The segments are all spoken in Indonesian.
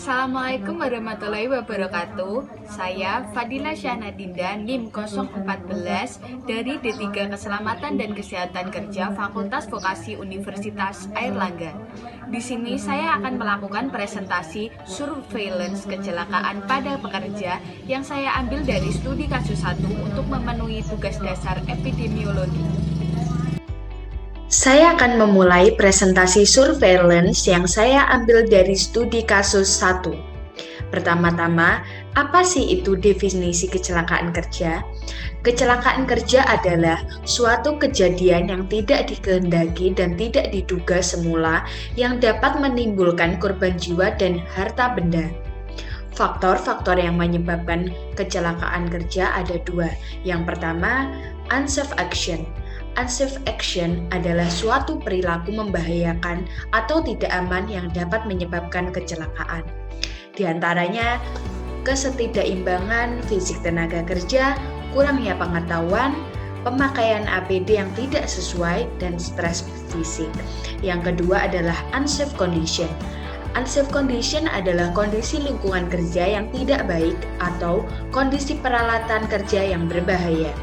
Assalamualaikum warahmatullahi wabarakatuh. Saya Fadila Syahnadinda NIM 014 dari D3 Keselamatan dan Kesehatan Kerja Fakultas Vokasi Universitas Airlangga. Di sini saya akan melakukan presentasi surveillance kecelakaan pada pekerja yang saya ambil dari studi kasus 1 untuk memenuhi tugas dasar epidemiologi. Saya akan memulai presentasi surveillance yang saya ambil dari studi kasus 1. Pertama-tama, apa sih itu definisi kecelakaan kerja? Kecelakaan kerja adalah suatu kejadian yang tidak dikehendaki dan tidak diduga semula yang dapat menimbulkan korban jiwa dan harta benda. Faktor-faktor yang menyebabkan kecelakaan kerja ada dua. Yang pertama, unsafe action. Unsafe action adalah suatu perilaku membahayakan atau tidak aman yang dapat menyebabkan kecelakaan. Di antaranya, ketidakseimbangan fisik tenaga kerja, kurangnya pengetahuan, pemakaian APD yang tidak sesuai, dan stres fisik. Yang kedua adalah unsafe condition. Unsafe condition adalah kondisi lingkungan kerja yang tidak baik atau kondisi peralatan kerja yang berbahaya.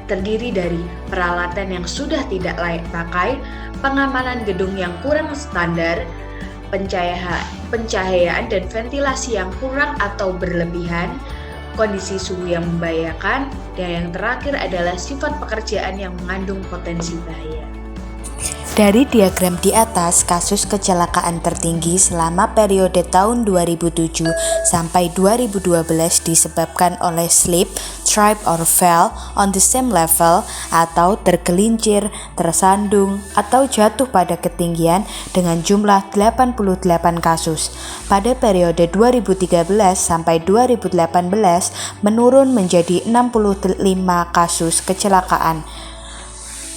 Terdiri dari peralatan yang sudah tidak layak pakai, pengamanan gedung yang kurang standar, pencahayaan dan ventilasi yang kurang atau berlebihan, kondisi suhu yang membahayakan, dan yang terakhir adalah sifat pekerjaan yang mengandung potensi bahaya. Dari diagram di atas, kasus kecelakaan tertinggi selama periode tahun 2007 sampai 2012 disebabkan oleh slip, trip or fell on the same level atau tergelincir, tersandung, atau jatuh pada ketinggian dengan jumlah 88 kasus. Pada periode 2013 sampai 2018 menurun menjadi 65 kasus kecelakaan.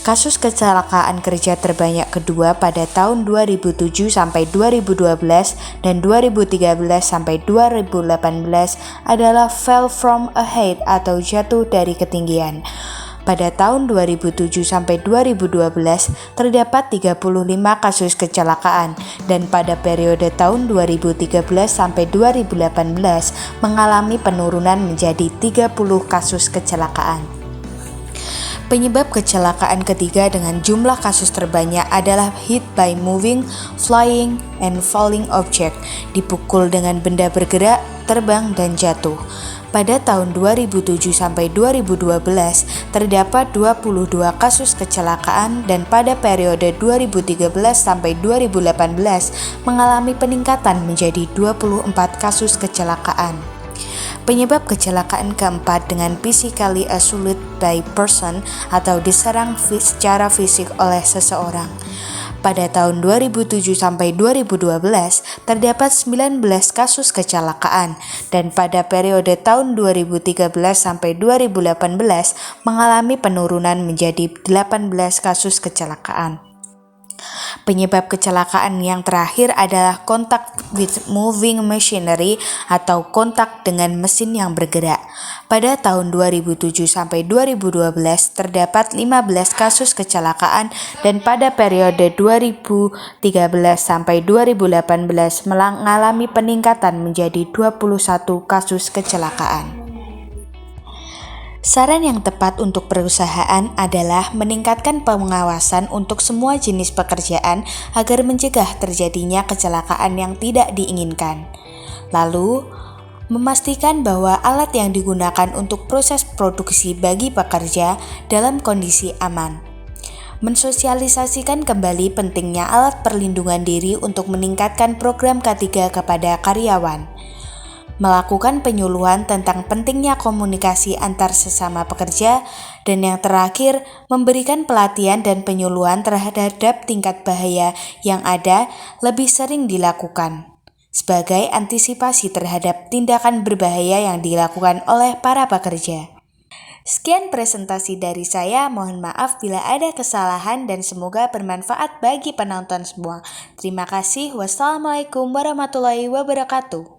Kasus kecelakaan kerja terbanyak kedua pada tahun 2007 sampai 2012 dan 2013 sampai 2018 adalah fell from a height atau jatuh dari ketinggian. Pada tahun 2007 sampai 2012 terdapat 35 kasus kecelakaan dan pada periode tahun 2013 sampai 2018 mengalami penurunan menjadi 30 kasus kecelakaan. Penyebab kecelakaan ketiga dengan jumlah kasus terbanyak adalah hit by moving, flying, and falling object, dipukul dengan benda bergerak, terbang, dan jatuh. Pada tahun 2007 sampai 2012 terdapat 22 kasus kecelakaan dan pada periode 2013 sampai 2018 mengalami peningkatan menjadi 24 kasus kecelakaan. Penyebab kecelakaan keempat dengan physically assaulted by person atau diserang secara fisik oleh seseorang. Pada tahun 2007 sampai 2012 terdapat 19 kasus kecelakaan dan pada periode tahun 2013 sampai 2018 mengalami penurunan menjadi 18 kasus kecelakaan. Penyebab kecelakaan yang terakhir adalah contact with moving machinery atau kontak dengan mesin yang bergerak. Pada tahun 2007 sampai 2012 terdapat 15 kasus kecelakaan dan pada periode 2013 sampai 2018 mengalami peningkatan menjadi 21 kasus kecelakaan. Saran yang tepat untuk perusahaan adalah meningkatkan pengawasan untuk semua jenis pekerjaan agar mencegah terjadinya kecelakaan yang tidak diinginkan. Lalu, memastikan bahwa alat yang digunakan untuk proses produksi bagi pekerja dalam kondisi aman. Mensosialisasikan kembali pentingnya alat perlindungan diri untuk meningkatkan program K3 kepada karyawan. Melakukan penyuluhan tentang pentingnya komunikasi antar sesama pekerja, dan yang terakhir, memberikan pelatihan dan penyuluhan terhadap tingkat bahaya yang ada lebih sering dilakukan, sebagai antisipasi terhadap tindakan berbahaya yang dilakukan oleh para pekerja. Sekian presentasi dari saya, mohon maaf bila ada kesalahan dan semoga bermanfaat bagi penonton semua. Terima kasih, wassalamualaikum warahmatullahi wabarakatuh.